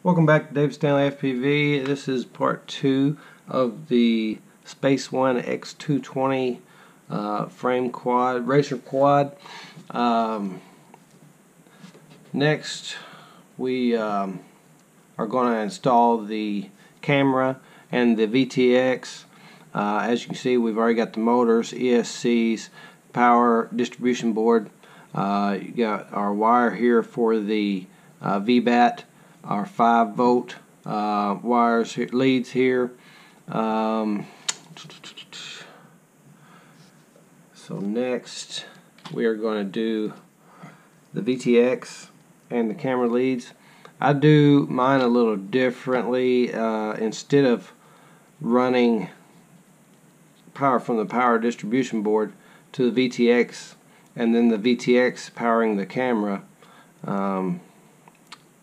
Welcome back to SpaceOne FPV. This is part 2 of the SpaceOne X220 frame quad, racer quad. Next we are going to install the camera and the VTX. As you can see, we've already got the motors, ESCs, power distribution board. You got our wire here for the VBAT, our 5-volt wires here, leads here. So next we are going to do the VTX and the camera leads. I do mine a little differently. Instead of running power from the power distribution board to the VTX and then the VTX powering the camera,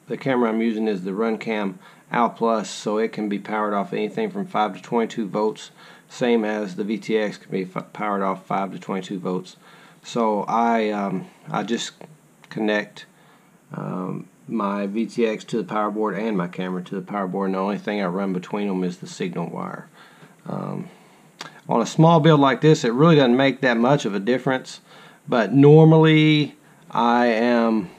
the camera I'm using is the RunCam Al Plus, so it can be powered off anything from 5 to 22 volts, same as the VTX can be powered off 5 to 22 volts. So I just connect my VTX to the power board and my camera to the power board, and the only thing I run between them is the signal wire. On a small build like this, it really doesn't make that much of a difference, but normally I am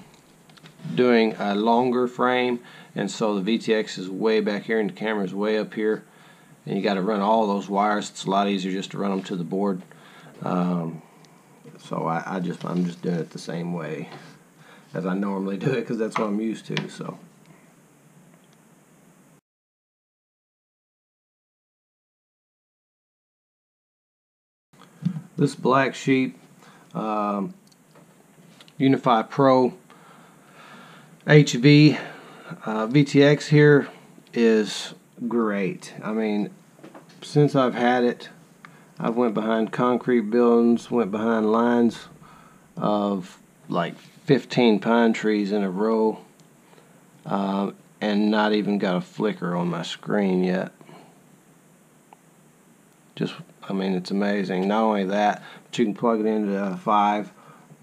doing a longer frame, and so the VTX is way back here and the camera is way up here, and you got to run all those wires. It's a lot easier just to run them to the board. So I'm just doing it the same way as I normally do it because that's what I'm used to. So this black sheep Unify Pro HV VTX here is great. I mean, since I've had it, I've went behind concrete buildings, went behind lines of like 15 pine trees in a row, and not even got a flicker on my screen yet. Just, I mean, it's amazing. Not only that, but you can plug it into a 5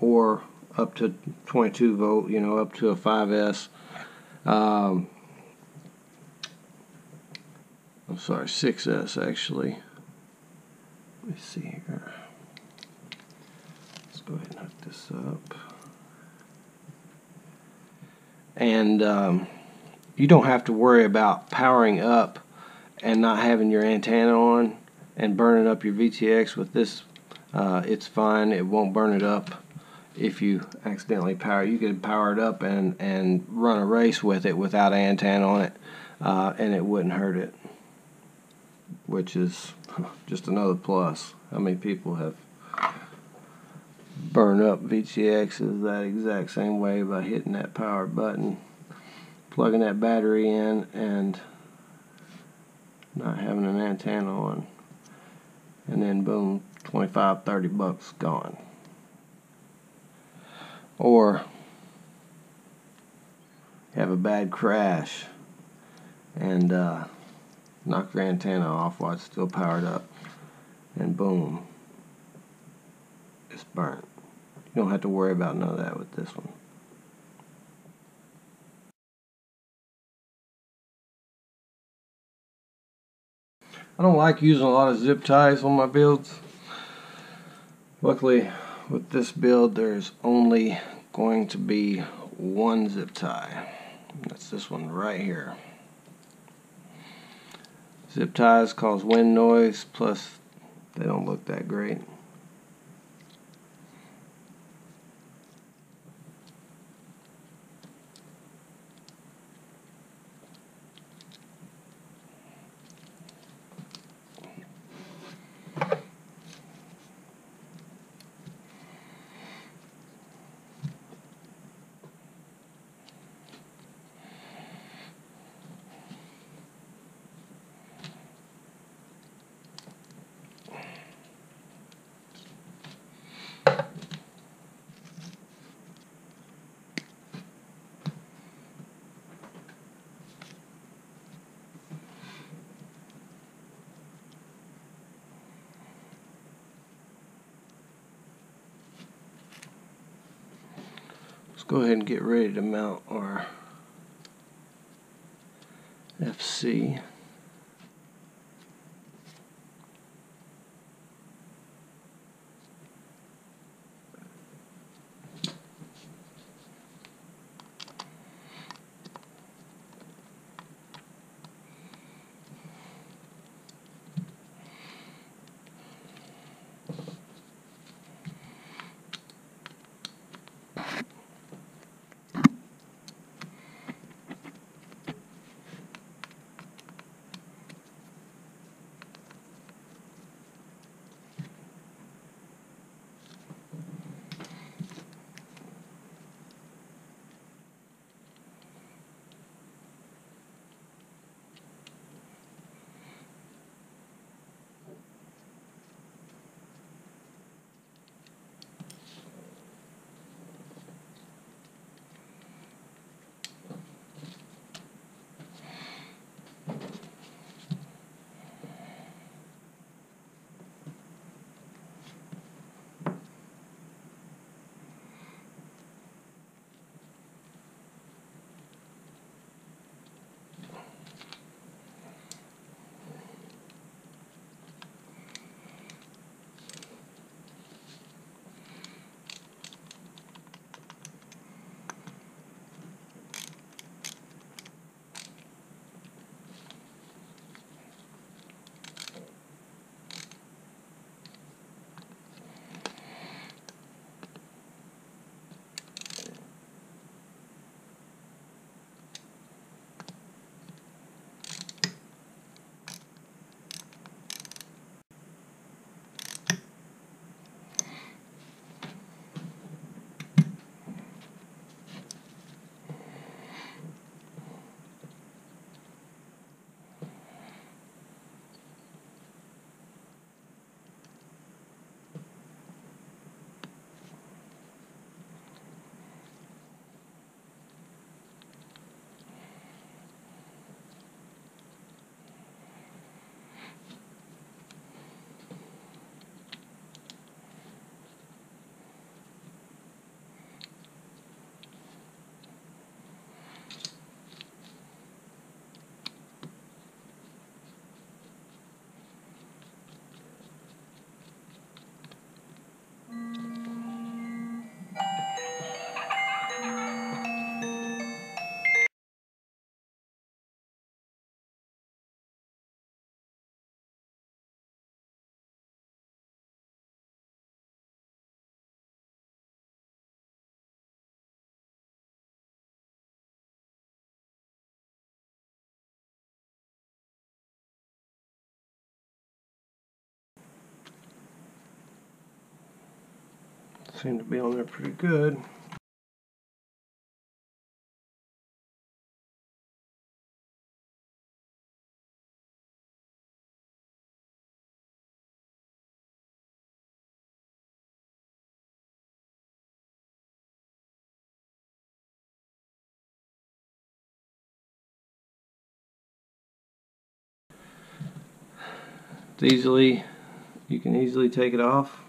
or up to 22 volt, you know, up to a 5S. I'm sorry, 6S actually. Let me see here. Let's go ahead and hook this up. And you don't have to worry about powering up and not having your antenna on and burning up your VTX with this. It's fine. It won't burn it up. If you accidentally power, you could power it up and run a race with it without an antenna on it, and it wouldn't hurt it, which is just another plus. How many people have burned up VTXs that exact same way by hitting that power button, plugging that battery in, and not having an antenna on, and then boom, 25-30 bucks gone. Or have a bad crash and knock your antenna off while it's still powered up, and boom, it's burnt. You don't have to worry about none of that with this one. I don't like using a lot of zip ties on my builds. Luckily, with this build, there's only going to be one zip tie. That's this one right here. Zip ties cause wind noise, plus they don't look that great. Let's go ahead and get ready to mount our FC. Seem to be on there pretty good. You can easily take it off.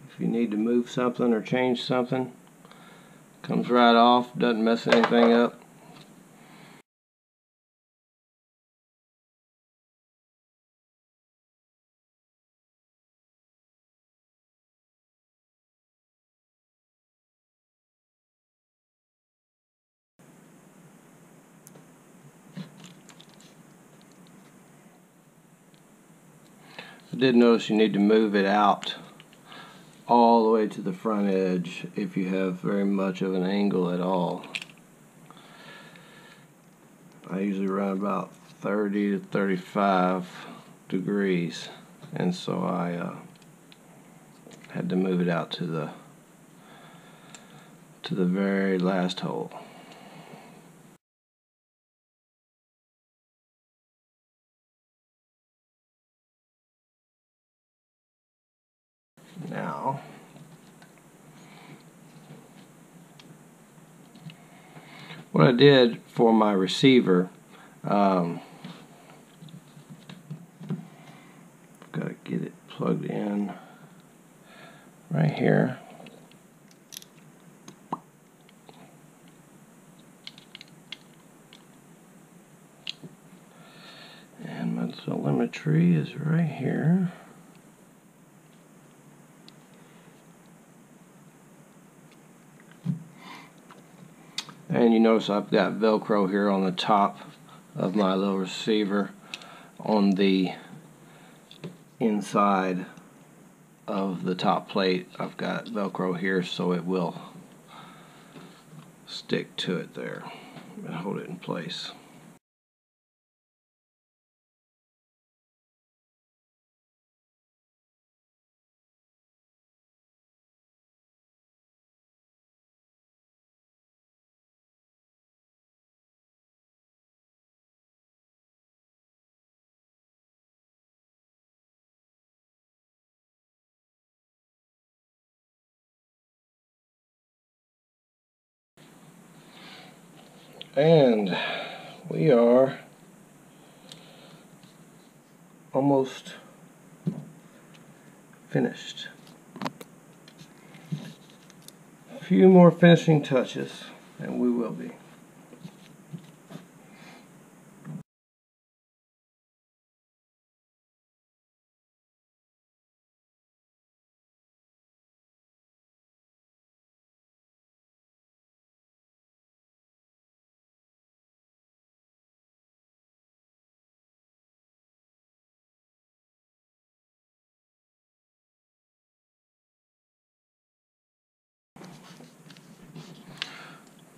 If you need to move something or change something, comes right off, doesn't mess anything up. I did notice you need to move it out all the way to the front edge if you have very much of an angle at all. I usually run about 30 to 35 degrees, and so I had to move it out to the very last hole. Now, what I did for my receiver, got to get it plugged in right here. tree is right here. And you notice I've got Velcro here on the top of my little receiver on the inside of the top plate. I've got Velcro here so it will stick to it there and hold it in place. And we are almost finished. A few more finishing touches and we will be.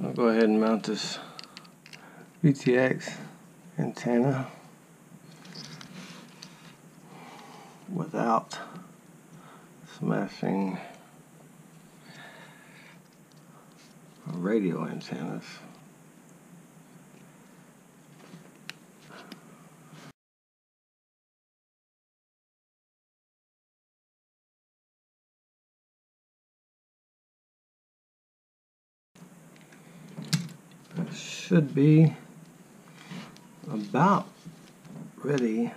I'll go ahead and mount this VTX antenna without smashing radio antennas. Should be about ready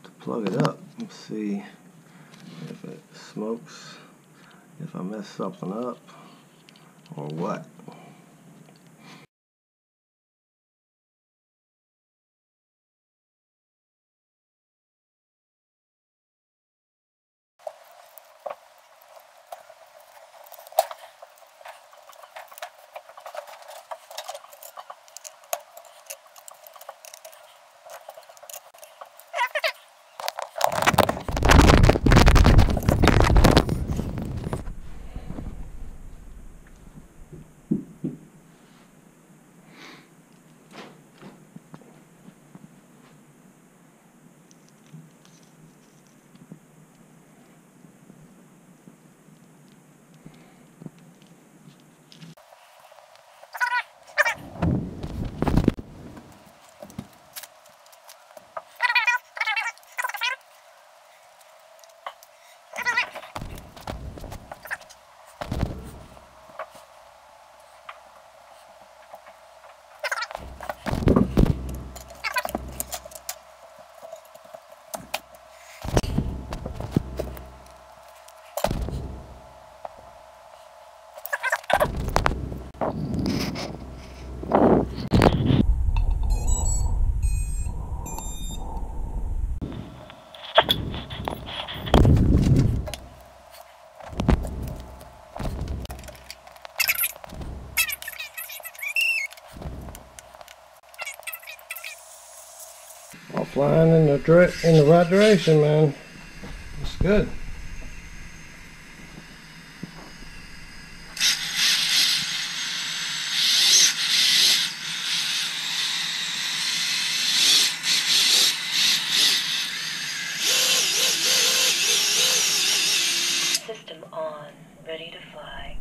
to plug it up. Let's see if it smokes, if I mess something up or what. All flying in the right direction, man. It's good. System on, ready to fly.